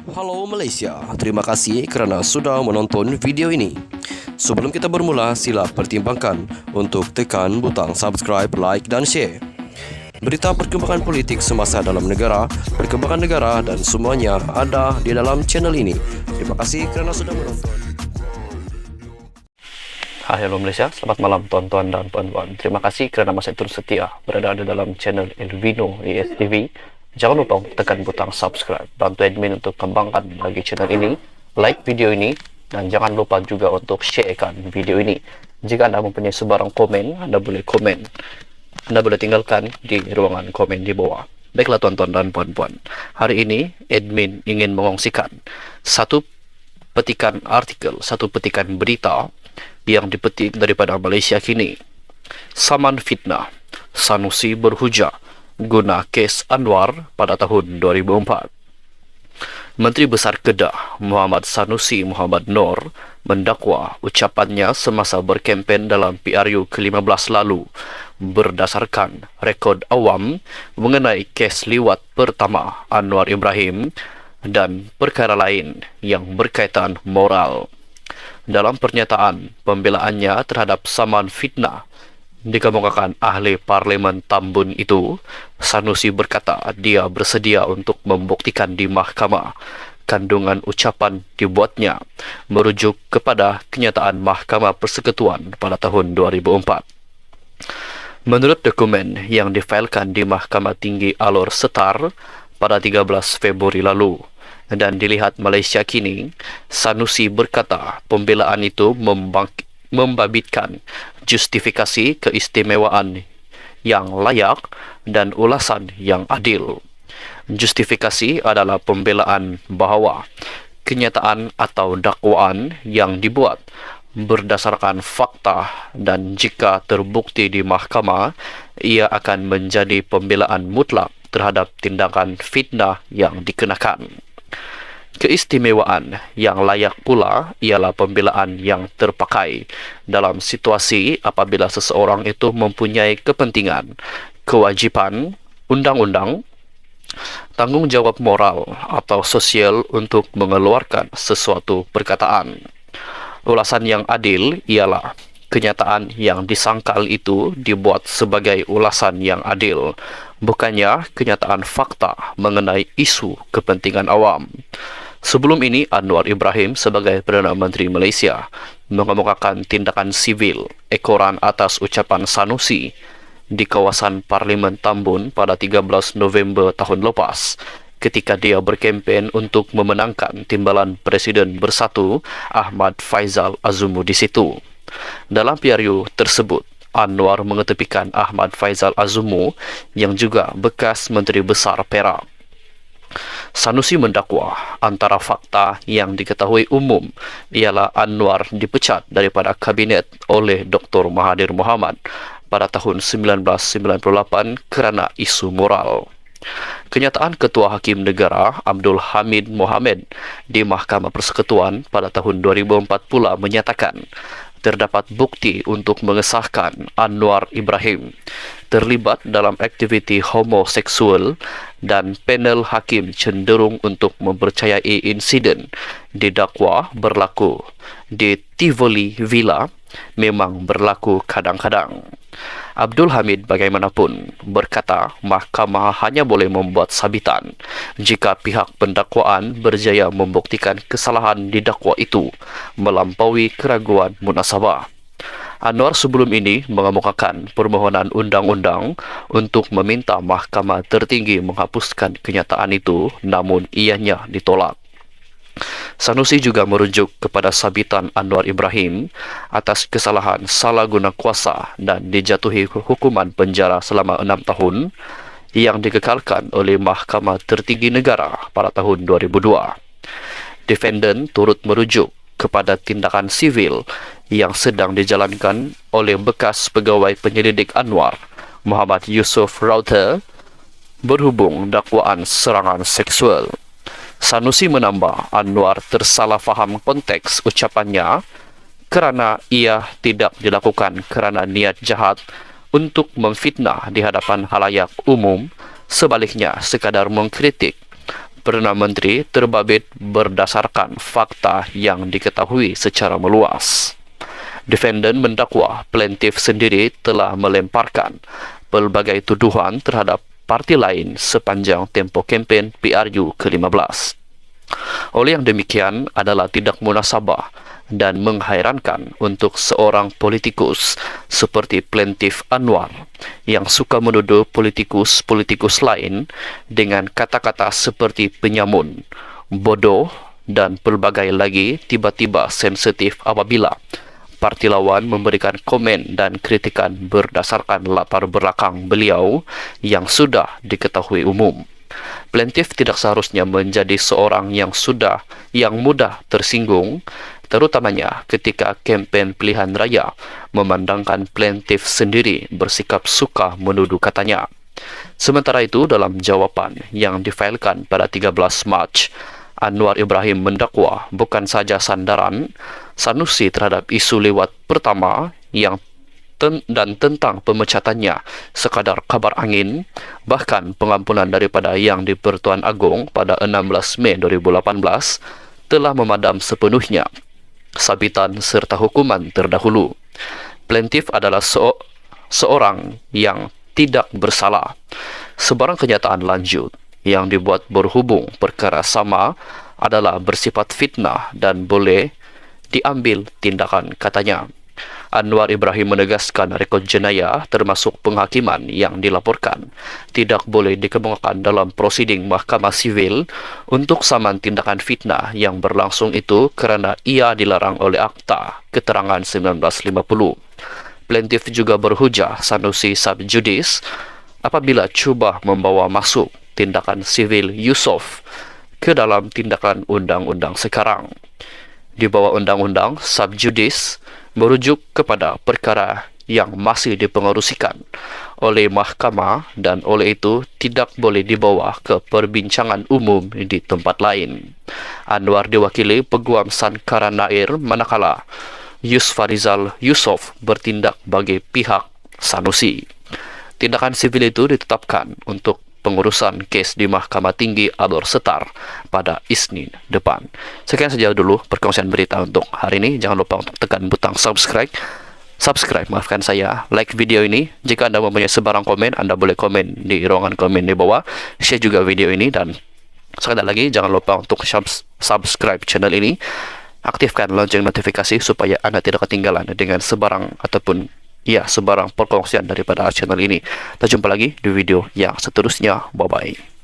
Halo Malaysia, terima kasih kerana sudah menonton video ini. Sebelum kita bermula, sila pertimbangkan untuk tekan butang subscribe, like dan share. Berita perkembangan politik semasa dalam negara, perkembangan negara dan semuanya ada di dalam channel ini. Terima kasih kerana sudah menonton. Halo Malaysia, selamat malam tuan-tuan dan puan-puan. Terima kasih kerana masih terus setia berada di dalam channel Elvino ESTV. Jangan lupa untuk tekan butang subscribe, bantu admin untuk kembangkan lagi channel ini, like video ini, dan jangan lupa juga untuk sharekan video ini. Jika anda mempunyai sebarang komen, anda boleh komen. Anda boleh tinggalkan di ruangan komen di bawah. Baiklah tuan-tuan dan puan-puan, hari ini admin ingin mengongsikan satu petikan artikel, satu petikan berita yang dipetik daripada Malaysia Kini. Saman fitnah, Sanusi berhujah guna kes Anwar pada tahun 2004. Menteri Besar Kedah Muhammad Sanusi Muhammad Noor mendakwa ucapannya semasa berkempen dalam PRU ke-15 lalu berdasarkan rekod awam mengenai kes liwat pertama Anwar Ibrahim dan perkara lain yang berkaitan moral. Dalam pernyataan pembelaannya terhadap saman fitnah dikemukakan ahli Parlimen Tambun itu, Sanusi berkata dia bersedia untuk membuktikan di mahkamah kandungan ucapan dibuatnya merujuk kepada kenyataan Mahkamah Persekutuan pada tahun 2004. Menurut dokumen yang difailkan di Mahkamah Tinggi Alor Setar pada 13 Februari lalu dan dilihat Malaysia Kini, Sanusi berkata pembelaan itu membabitkan justifikasi keistimewaan yang layak dan ulasan yang adil. Justifikasi adalah pembelaan bahawa kenyataan atau dakwaan yang dibuat berdasarkan fakta dan jika terbukti di mahkamah, ia akan menjadi pembelaan mutlak terhadap tindakan fitnah yang dikenakan. Keistimewaan yang layak pula ialah pembelaan yang terpakai dalam situasi apabila seseorang itu mempunyai kepentingan, kewajipan, undang-undang, tanggungjawab moral atau sosial untuk mengeluarkan sesuatu perkataan. Ulasan yang adil ialah kenyataan yang disangkal itu dibuat sebagai ulasan yang adil, bukannya kenyataan fakta mengenai isu kepentingan awam. Sebelum ini, Anwar Ibrahim sebagai Perdana Menteri Malaysia mengemukakan tindakan sivil ekoran atas ucapan Sanusi di kawasan Parlimen Tambun pada 13 November tahun lepas ketika dia berkempen untuk memenangkan timbalan Presiden Bersatu Ahmad Faizal Azumu di situ. Dalam PRU tersebut, Anwar mengetepikan Ahmad Faizal Azumu yang juga bekas Menteri Besar Perak. Sanusi mendakwa antara fakta yang diketahui umum ialah Anwar dipecat daripada kabinet oleh Dr. Mahathir Mohamad pada tahun 1998 kerana isu moral. Kenyataan Ketua Hakim Negara Abdul Hamid Mohamed di Mahkamah Persekutuan pada tahun 2004 pula menyatakan terdapat bukti untuk mengesahkan Anwar Ibrahim terlibat dalam aktiviti homoseksual dan panel hakim cenderung untuk mempercayai insiden didakwa berlaku di Tivoli Villa memang berlaku kadang-kadang. Abdul Hamid bagaimanapun berkata mahkamah hanya boleh membuat sabitan jika pihak pendakwaan berjaya membuktikan kesalahan didakwa itu melampaui keraguan munasabah. Anwar sebelum ini mengemukakan permohonan undang-undang untuk meminta mahkamah tertinggi menghapuskan kenyataan itu, namun ianya ditolak. Sanusi juga merujuk kepada sabitan Anwar Ibrahim atas kesalahan salah guna kuasa dan dijatuhi hukuman penjara selama 6 tahun yang dikekalkan oleh Mahkamah Tertinggi Negara pada tahun 2002. Defendant turut merujuk kepada tindakan sivil yang sedang dijalankan oleh bekas pegawai penyelidik Anwar, Muhammad Yusof Router, berhubung dakwaan serangan seksual. Sanusi menambah Anwar tersalah faham konteks ucapannya kerana ia tidak dilakukan kerana niat jahat untuk memfitnah di hadapan halayak umum, sebaliknya sekadar mengkritik Perdana Menteri terbabit berdasarkan fakta yang diketahui secara meluas. Defendant mendakwa plaintiff sendiri telah melemparkan pelbagai tuduhan terhadap parti lain sepanjang tempoh kempen PRU ke-15. Oleh yang demikian adalah tidak munasabah dan menghairankan untuk seorang politikus seperti plaintiff Anwar yang suka menuduh politikus-politikus lain dengan kata-kata seperti penyamun, bodoh, dan pelbagai lagi tiba-tiba sensitif apabila parti lawan memberikan komen dan kritikan berdasarkan latar belakang beliau yang sudah diketahui umum. Plaintiff tidak seharusnya menjadi seorang yang mudah tersinggung, terutamanya ketika kempen pilihan raya memandangkan plaintiff sendiri bersikap suka menuduh katanya. Sementara itu, dalam jawaban yang difailkan pada 13 Mac, Anwar Ibrahim mendakwa bukan saja sandaran Sanusi terhadap isu lewat pertama dan tentang pemecatannya sekadar kabar angin, bahkan pengampunan daripada Yang di-Pertuan Agong pada 16 Mei 2018 telah memadam sepenuhnya sabitan serta hukuman terdahulu. Plaintiff adalah seorang yang tidak bersalah. Sebarang kenyataan lanjut yang dibuat berhubung perkara sama adalah bersifat fitnah dan boleh diambil tindakan, katanya. Anwar Ibrahim menegaskan rekod jenayah termasuk penghakiman yang dilaporkan tidak boleh dikemukakan dalam prosiding Mahkamah Sivil untuk saman tindakan fitnah yang berlangsung itu kerana ia dilarang oleh Akta Keterangan 1950. Plaintiff juga berhujah Sanusi subjudice apabila cuba membawa masuk tindakan sivil Yusof ke dalam tindakan undang-undang sekarang. Di bawah undang-undang subjudice merujuk kepada perkara yang masih dipengerusikan oleh mahkamah dan oleh itu tidak boleh dibawa ke perbincangan umum di tempat lain. Anwar diwakili Peguam Sankara Nair manakala Yusfarizal Yusof bertindak bagi pihak Sanusi. Tindakan sivil itu ditetapkan untuk pengurusan kes di Mahkamah Tinggi Alor Setar pada Isnin depan. Sekian saja dulu perkongsian berita untuk hari ini. Jangan lupa untuk tekan butang subscribe, maafkan saya, like video ini. Jika Anda mempunyai sebarang komen, Anda boleh komen di ruangan komen di bawah. Share juga video ini dan sekali lagi jangan lupa untuk subscribe channel ini. Aktifkan lonceng notifikasi supaya Anda tidak ketinggalan dengan sebarang perkongsian daripada channel ini. Kita jumpa lagi di video yang seterusnya. Bye-bye.